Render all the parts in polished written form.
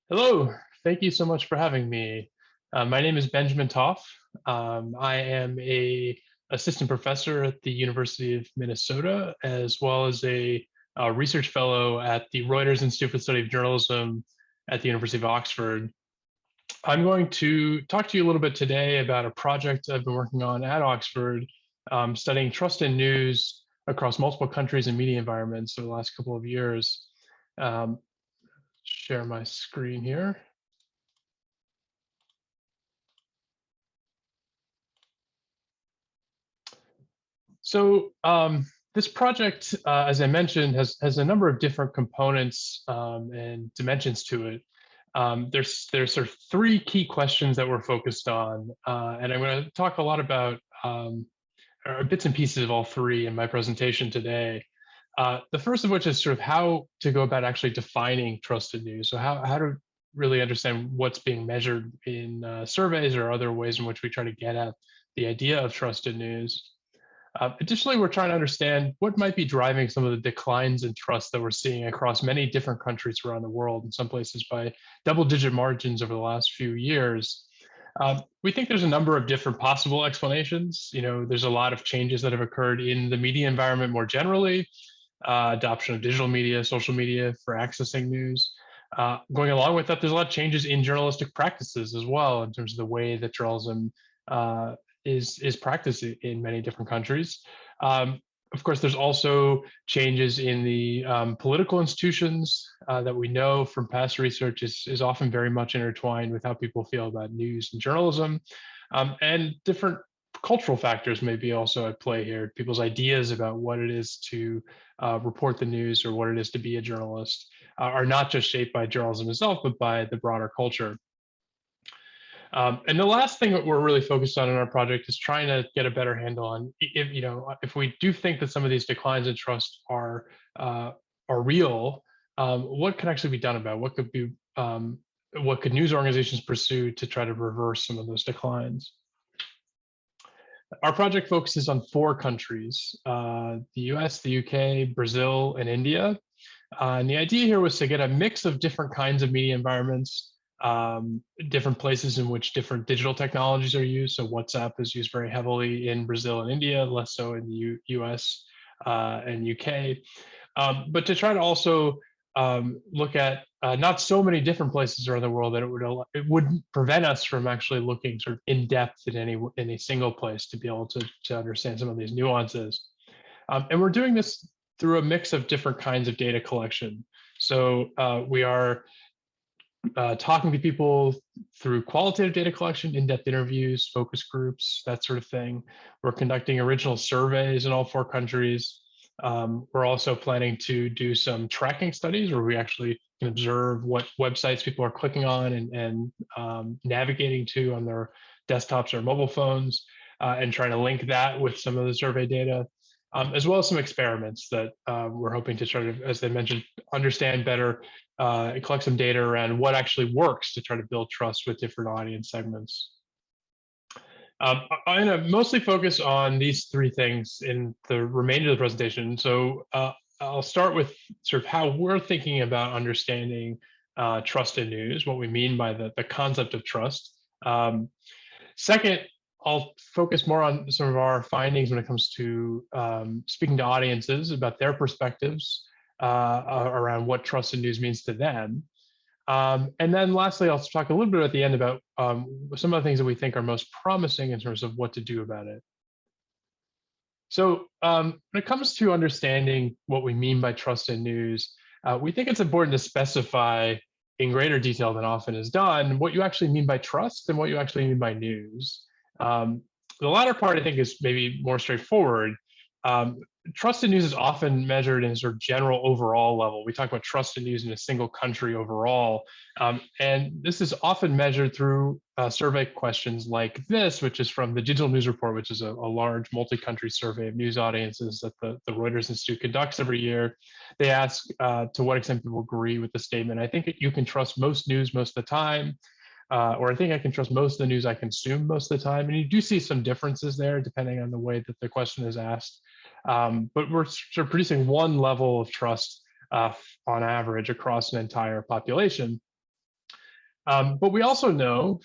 Hello, thank you so much for having me. My name is Benjamin Toff. I am a assistant professor at the University of Minnesota, as well as a research fellow at the Reuters Institute for the Study of Journalism at the University of Oxford. I'm going to talk to you a little bit today about a project I've been working on at Oxford, studying trust in news across multiple countries and media environments over the last couple of years. Um, Share my screen here. So this project, as I mentioned, has a number of different components and dimensions to it. There's sort of three key questions that we're focused on, and I'm going to talk a lot about bits and pieces of all three in my presentation today. The first of which is sort of how to go about actually defining trusted news. So how to really understand what's being measured in surveys or other ways in which we try to get at the idea of trusted news. Additionally, we're trying to understand what might be driving some of the declines in trust that we're seeing across many different countries around the world, in some places by double-digit margins over the last few years. We think there's a number of different possible explanations. There's a lot of changes that have occurred in the media environment more generally, adoption of digital media, social media for accessing news. Going along with that, there's a lot of changes in journalistic practices as well, in terms of the way that journalism uh, is practiced in many different countries. Um, of course, there's also changes in the political institutions that we know from past research is often very much intertwined with how people feel about news and journalism, and different cultural factors may be also at play here. People's ideas about what it is to report the news or what it is to be a journalist are not just shaped by journalism itself, but by the broader culture. And the last thing that we're really focused on in our project is trying to get a better handle on if we do think that some of these declines in trust are real, what can actually be done about it? What could news organizations pursue to try to reverse some of those declines? Our project focuses on four countries: the US, the UK, Brazil, and India. And the idea here was to get a mix of different kinds of media environments, different places in which different digital technologies are used. So WhatsApp is used very heavily in Brazil and India, less so in the US and UK. But to try to also look at not so many different places around the world that it wouldn't prevent us from actually looking sort of in depth in any single place to be able to understand some of these nuances. And we're doing this through a mix of different kinds of data collection. So we are talking to people through qualitative data collection, in-depth interviews, focus groups, that sort of thing. We're conducting original surveys in all four countries. We're also planning to do some tracking studies where we actually can observe what websites people are clicking on and navigating to on their desktops or mobile phones, and trying to link that with some of the survey data, as well as some experiments that we're hoping to try to, as I mentioned, understand better and collect some data around what actually works to try to build trust with different audience segments. I'm going to mostly focus on these three things in the remainder of the presentation. So I'll start with sort of how we're thinking about understanding trust in news, what we mean by the concept of trust. Second, I'll focus more on some of our findings when it comes to speaking to audiences about their perspectives around what trust in news means to them. And then lastly, I'll talk a little bit at the end about some of the things that we think are most promising in terms of what to do about it. So when it comes to understanding what we mean by trust in news, we think it's important to specify in greater detail than often is done what you actually mean by trust and what you actually mean by news. Um, the latter part, I think, is maybe more straightforward. Um, Trust in news is often measured in a sort of general overall level. We talk about trust in news in a single country overall. And this is often measured through survey questions like this, which is from the Digital News Report, which is a large multi-country survey of news audiences that the Reuters Institute conducts every year. They ask to what extent people agree with the statement, I think you can trust most news most of the time, or I think I can trust most of the news I consume most of the time. And you do see some differences there depending on the way that the question is asked. But we're sort of producing one level of trust on average across an entire population. But we also know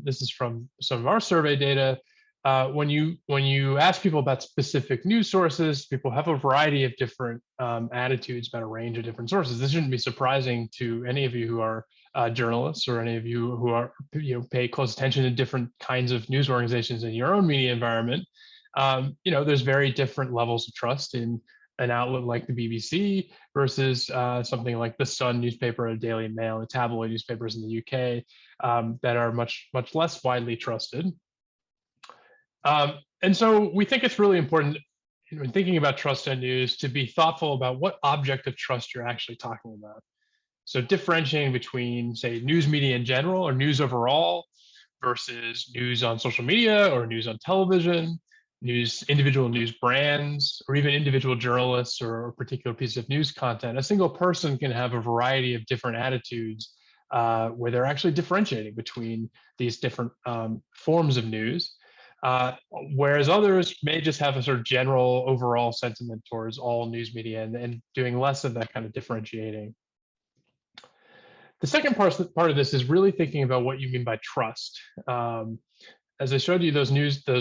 this is from some of our survey data, when you ask people about specific news sources, people have a variety of different attitudes about a range of different sources. This shouldn't be surprising to any of you who are journalists, or any of you who are pay close attention to different kinds of news organizations in your own media environment. There's very different levels of trust in an outlet like the BBC versus something like the Sun newspaper, or Daily Mail, and tabloid newspapers in the UK that are much less widely trusted. And so we think it's really important when thinking about trust in news to be thoughtful about what object of trust you're actually talking about. So differentiating between, say, news media in general or news overall versus news on social media or news on television, individual news brands, or even individual journalists or particular pieces of news content. A single person can have a variety of different attitudes where they're actually differentiating between these different forms of news. Whereas others may just have a sort of general overall sentiment towards all news media and doing less of that kind of differentiating. The second part of this is really thinking about what you mean by trust. As I showed you those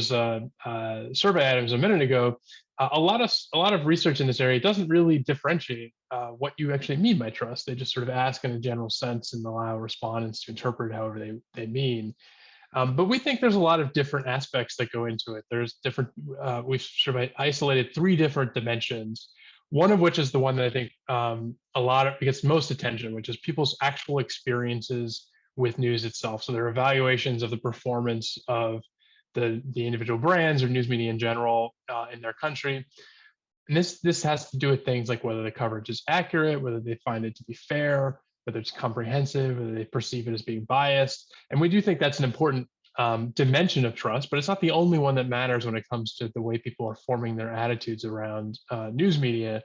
survey items a minute ago, a lot of research in this area doesn't really differentiate what you actually mean by trust. They just sort of ask in a general sense and allow respondents to interpret however they mean. But we think there's a lot of different aspects that go into it. There's different, we've sort of isolated 3 different dimensions, one of which is the one that I think gets most attention, which is people's actual experiences with news itself. So their evaluations of the performance of the individual brands or news media in general in their country. And this has to do with things like whether the coverage is accurate, whether they find it to be fair, whether it's comprehensive, whether they perceive it as being biased. And we do think that's an important dimension of trust, but it's not the only one that matters when it comes to the way people are forming their attitudes around news media.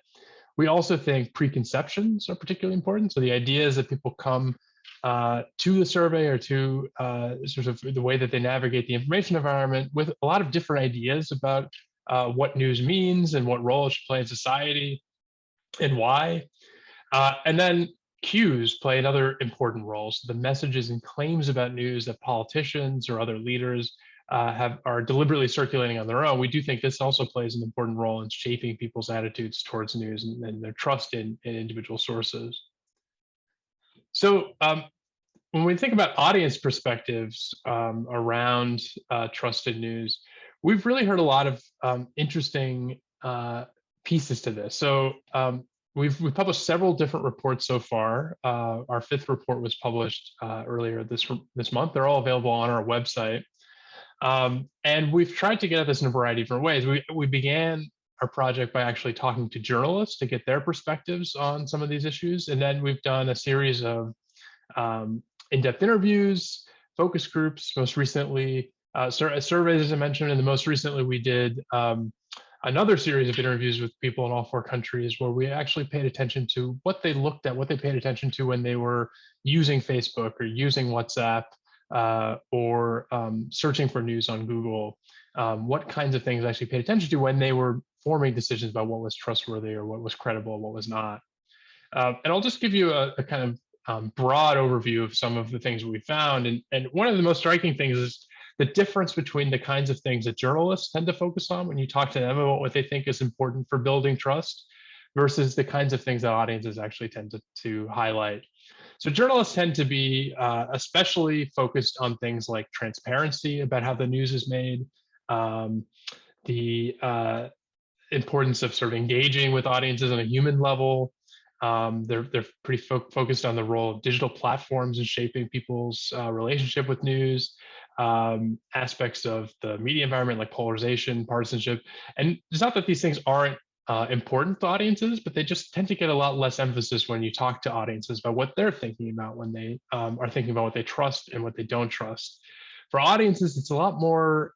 We also think preconceptions are particularly important. So the ideas that people come to the survey or to sort of the way that they navigate the information environment with a lot of different ideas about what news means and what role it should play in society and why. And then cues play another important role. So the messages and claims about news that politicians or other leaders are deliberately circulating on their own. We do think this also plays an important role in shaping people's attitudes towards news and their trust in individual sources. So when we think about audience perspectives around trusted news, we've really heard a lot of interesting pieces to this. So we've published several different reports so far. Our 5th report was published earlier this month. They're all available on our website. And we've tried to get at this in a variety of different ways. We began our project by actually talking to journalists to get their perspectives on some of these issues. And then we've done a series of in-depth interviews, focus groups, most recently surveys, as I mentioned, and then most recently we did another series of interviews with people in all 4 countries where we actually paid attention to what they looked at, what they paid attention to when they were using Facebook or using WhatsApp or searching for news on Google, what kinds of things I actually paid attention to when they were forming decisions about what was trustworthy or what was credible, what was not. And I'll just give you a kind of broad overview of some of the things we found. And one of the most striking things is the difference between the kinds of things that journalists tend to focus on when you talk to them about what they think is important for building trust versus the kinds of things that audiences actually tend to highlight. So journalists tend to be especially focused on things like transparency about how the news is made, the importance of sort of engaging with audiences on a human level. They're pretty focused on the role of digital platforms in shaping people's relationship with news, aspects of the media environment like polarization, partisanship. And it's not that these things aren't important to audiences, but they just tend to get a lot less emphasis when you talk to audiences about what they're thinking about when they are thinking about what they trust and what they don't trust. For audiences, it's a lot more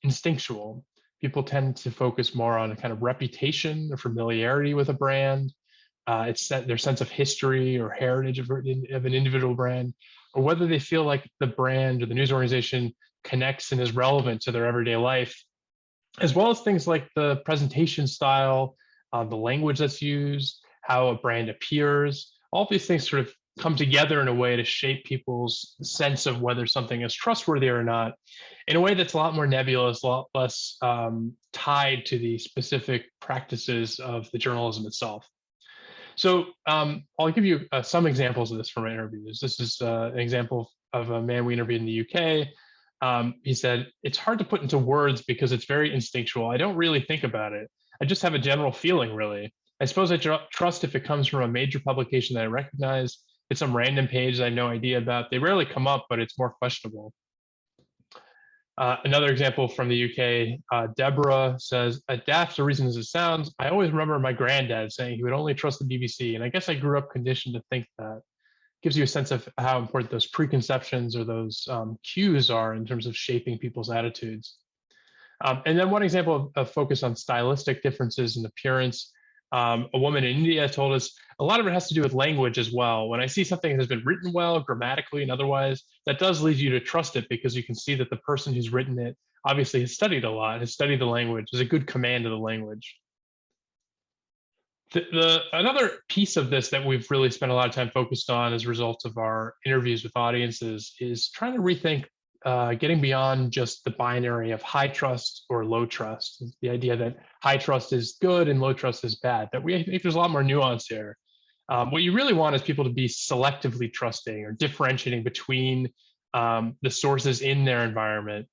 instinctual. People tend to focus more on a kind of reputation or familiarity with a brand. It's their sense of history or heritage of an individual brand, or whether they feel like the brand or the news organization connects and is relevant to their everyday life, as well as things like the presentation style, the language that's used, how a brand appears. All of these things sort of come together in a way to shape people's sense of whether something is trustworthy or not, in a way that's a lot more nebulous, a lot less tied to the specific practices of the journalism itself. So I'll give you some examples of this from my interviews. This is an example of a man we interviewed in the UK. He said, "It's hard to put into words because it's very instinctual. I don't really think about it. I just have a general feeling, really. I suppose I trust if it comes from a major publication that I recognize. It's some random page that I have no idea about. They rarely come up, but it's more questionable." Another example from the UK, Deborah says, "As daft a reason as it sounds, I always remember my granddad saying he would only trust the BBC, and I guess I grew up conditioned to think that." Gives you a sense of how important those preconceptions or those cues are in terms of shaping people's attitudes. And then one example of focus on stylistic differences in appearance. A woman in India told us a lot of it has to do with language as well. When I see something that has been written well, grammatically and otherwise, that does lead you to trust it because you can see that the person who's written it obviously has studied a lot, has studied the language, has a good command of the language. Another piece of this that we've really spent a lot of time focused on as a result of our interviews with audiences is trying to rethink getting beyond just the binary of high trust or low trust. The idea that high trust is good and low trust is bad. That I think there's a lot more nuance here. What you really want is people to be selectively trusting or differentiating between the sources in their environment.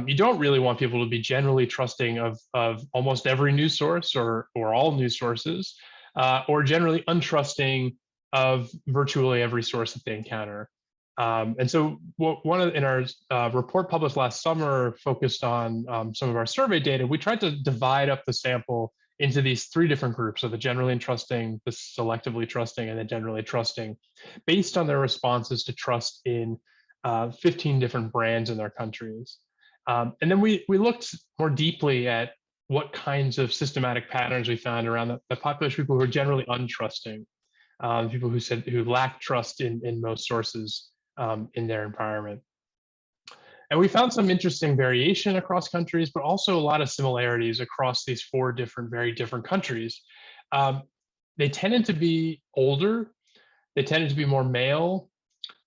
You don't really want people to be generally trusting of almost every news source or all news sources, or generally untrusting of virtually every source that they encounter. And so, in our report published last summer, focused on some of our survey data, we tried to divide up the sample into these three different groups: so the generally untrusting, the selectively trusting, and the generally trusting, based on their responses to trust in 15 different brands in their countries. And then we looked more deeply at what kinds of systematic patterns we found around the population of people who are generally untrusting, people who lack trust in most sources in their environment. And we found some interesting variation across countries, but also a lot of similarities across these four very different countries. They tended to be older, they tended to be more male,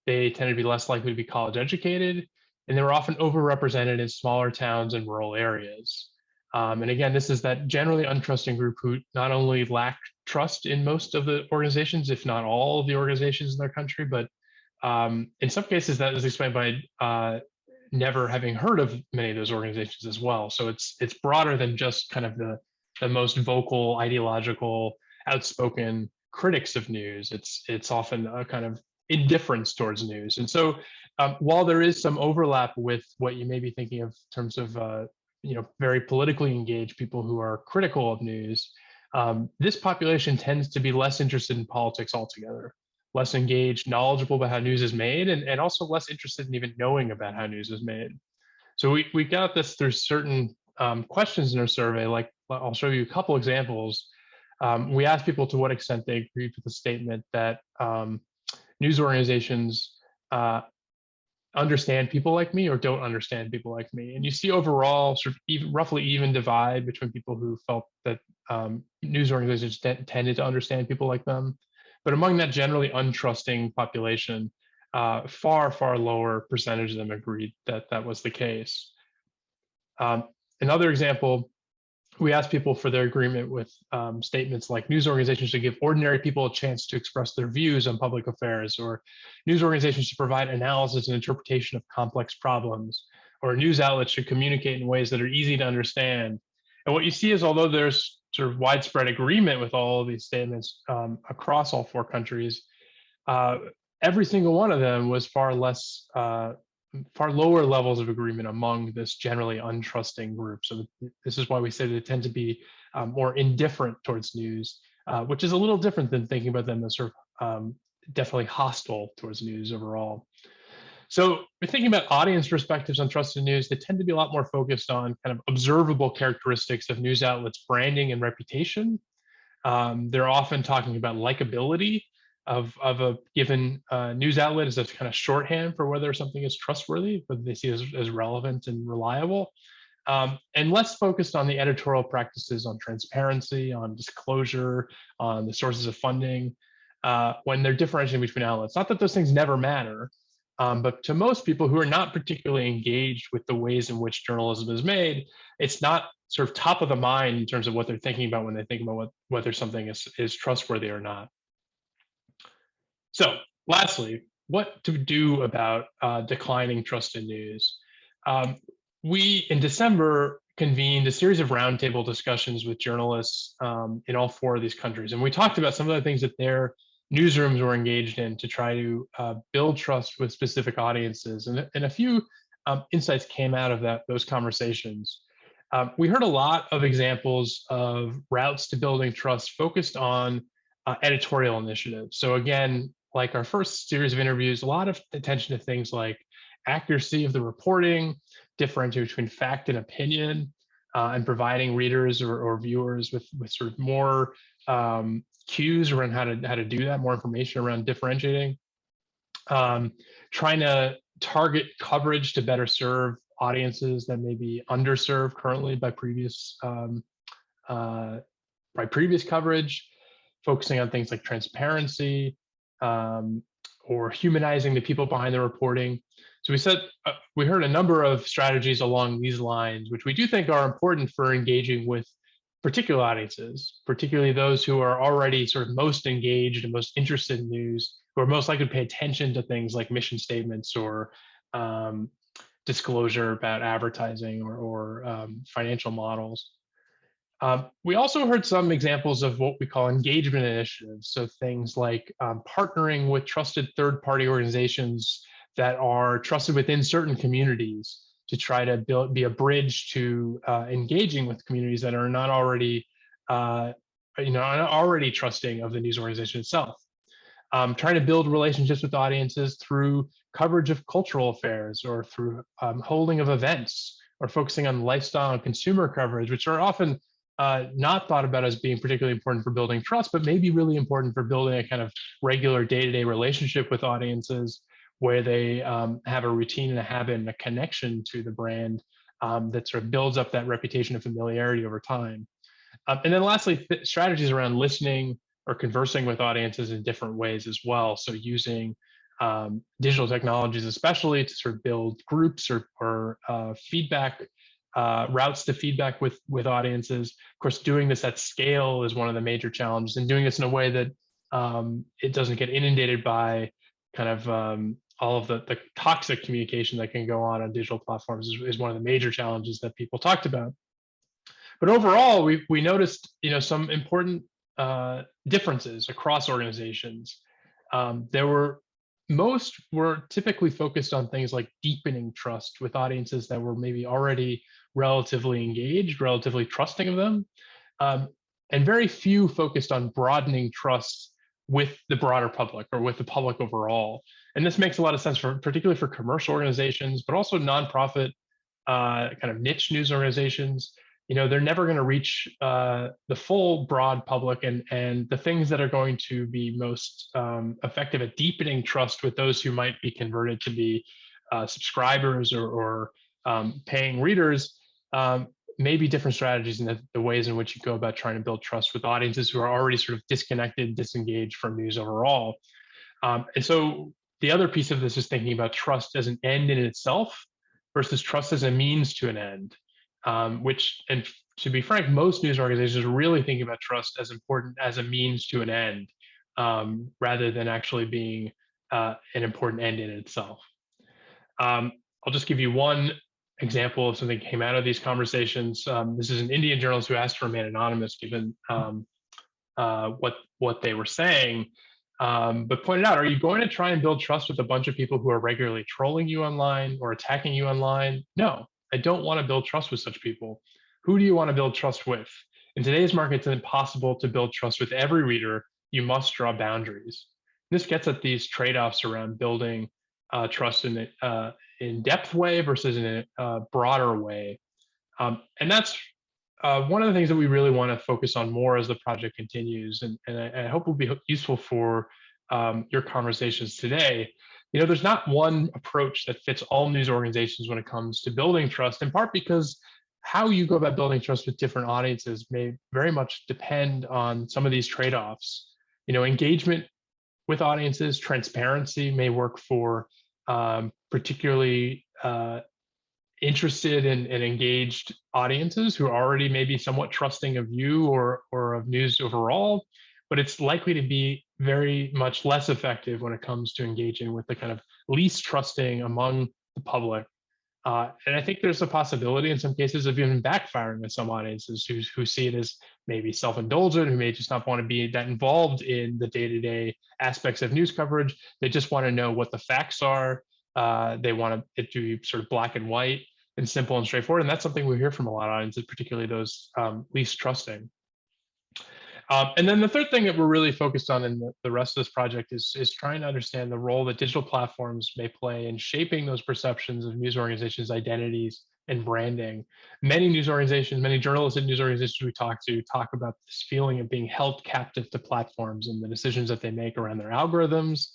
they tended to be less likely to be college educated, and they were often overrepresented in smaller towns and rural areas. And again, this is that generally untrusting group who not only lack trust in most of the organizations, if not all of the organizations in their country, but in some cases that is explained by never having heard of many of those organizations as well. So it's broader than just kind of the most vocal, ideological, outspoken critics of news. It's often a kind of indifference towards news. And so while there is some overlap with what you may be thinking of in terms of very politically engaged people who are critical of news, this population tends to be less interested in politics altogether, less engaged, knowledgeable about how news is made, and also less interested in even knowing about how news is made. So we got this through certain questions in our survey. Like, I'll show you a couple examples. We asked people to what extent they agreed with the statement that news organizations understand people like me or don't understand people like me. And you see overall sort of roughly even divide between people who felt that news organizations tended to understand people like them. But among that generally untrusting population, far lower percentage of them agreed that that was the case. Another example, we asked people for their agreement with statements like news organizations should give ordinary people a chance to express their views on public affairs, or news organizations should provide analysis and interpretation of complex problems, or news outlets should communicate in ways that are easy to understand. And what you see is, although there's sort of widespread agreement with all of these statements across all four countries, every single one of them was far lower levels of agreement among this generally untrusting group. So this is why we say they tend to be more indifferent towards news, which is a little different than thinking about them as sort of definitely hostile towards news overall. So we're thinking about audience perspectives on trusted news. They tend to be a lot more focused on kind of observable characteristics of news outlets' branding and reputation. They're often talking about likability of a given news outlet as a kind of shorthand for whether something is trustworthy, whether they see it as relevant and reliable, and less focused on the editorial practices on transparency, on disclosure, on the sources of funding. when they're differentiating between outlets. Not that those things never matter, but to most people who are not particularly engaged with the ways in which journalism is made, it's not sort of top of the mind in terms of what they're thinking about when they think about whether something is trustworthy or not. So, lastly, what to do about declining trust in news? Um, we, in December, convened a series of roundtable discussions with journalists in all four of these countries. And we talked about some of the things that their newsrooms were engaged in to try to build trust with specific audiences. And a few insights came out of those conversations. We heard a lot of examples of routes to building trust focused on editorial initiatives. So again, like our first series of interviews, a lot of attention to things like accuracy of the reporting, differentiating between fact and opinion, and providing readers or viewers with sort of more cues around how to do that, more information around differentiating. Trying to target coverage to better serve audiences that may be underserved currently by previous coverage, focusing on things like transparency, or humanizing the people behind the reporting. So we heard a number of strategies along these lines, which we do think are important for engaging with particular audiences, particularly those who are already sort of most engaged and most interested in news, who are most likely to pay attention to things like mission statements or disclosure about advertising or financial models. We also heard some examples of what we call engagement initiatives. So things like partnering with trusted third-party organizations that are trusted within certain communities to try to be a bridge to engaging with communities that are not already, not already trusting of the news organization itself. Trying to build relationships with audiences through coverage of cultural affairs or through holding of events or focusing on lifestyle and consumer coverage, which are often not thought about as being particularly important for building trust, but may be really important for building a kind of regular day-to-day relationship with audiences where they have a routine and a habit and a connection to the brand that sort of builds up that reputation of familiarity over time. And then lastly, strategies around listening or conversing with audiences in different ways as well. So using digital technologies, especially to sort of build groups or feedback routes to feedback with audiences. Of course, doing this at scale is one of the major challenges, and doing this in a way that it doesn't get inundated by kind of all of the toxic communication that can go on digital platforms is one of the major challenges that people talked about. But overall, we noticed some important differences across organizations. Most were typically focused on things like deepening trust with audiences that were maybe already relatively engaged, relatively trusting of them, and very few focused on broadening trust with the broader public or with the public overall. And this makes a lot of sense particularly for commercial organizations, but also nonprofit kind of niche news organizations. They're never going to reach the full broad public, and the things that are going to be most effective at deepening trust with those who might be converted to be subscribers or paying readers may be different strategies in the ways in which you go about trying to build trust with audiences who are already sort of disconnected, disengaged from news overall. And so the other piece of this is thinking about trust as an end in itself versus trust as a means to an end. And to be frank, most news organizations are really thinking about trust as important as a means to an end, rather than actually being an important end in itself. I'll just give you one example of something that came out of these conversations. This is an Indian journalist who asked to remain anonymous given what they were saying, but pointed out, are you going to try and build trust with a bunch of people who are regularly trolling you online or attacking you online? No. I don't want to build trust with such people. Who do you want to build trust with? In today's market, it's impossible to build trust with every reader. You must draw boundaries. This gets at these trade-offs around building trust in depth way versus in a broader way. And that's one of the things that we really want to focus on more as the project continues. And I hope will be useful for your conversations today. There's not one approach that fits all news organizations when it comes to building trust, in part because how you go about building trust with different audiences may very much depend on some of these trade-offs. Engagement with audiences. Transparency may work for particularly interested and engaged audiences who are already maybe somewhat trusting of you or of news overall, but it's likely to be very much less effective when it comes to engaging with the kind of least trusting among the public. And I think there's a possibility in some cases of even backfiring with some audiences who see it as maybe self-indulgent, who may just not want to be that involved in the day-to-day aspects of news coverage. They just want to know what the facts are. They want it to be sort of black and white and simple and straightforward. And that's something we hear from a lot of audiences, particularly those least trusting. And then the third thing that we're really focused on in the rest of this project is trying to understand the role that digital platforms may play in shaping those perceptions of news organizations' identities and branding. Many news organizations, many journalists and news organizations we talk about this feeling of being held captive to platforms and the decisions that they make around their algorithms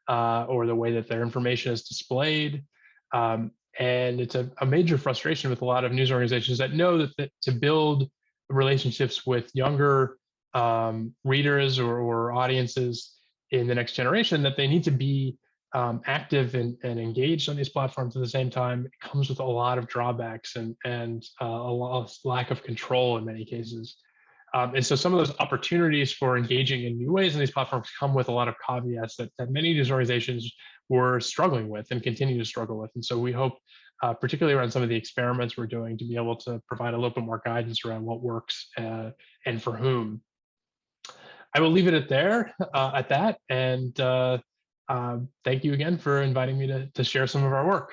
or the way that their information is displayed. And it's a major frustration with a lot of news organizations that know that to build relationships with younger readers or audiences in the next generation, that they need to be active and engaged on these platforms at the same time. It comes with a lot of drawbacks and a lack of control in many cases. And so some of those opportunities for engaging in new ways in these platforms come with a lot of caveats that many news organizations were struggling with and continue to struggle with. And so we hope, particularly around some of the experiments we're doing, to be able to provide a little bit more guidance around what works and for whom. I will leave it at that. And thank you again for inviting me to share some of our work.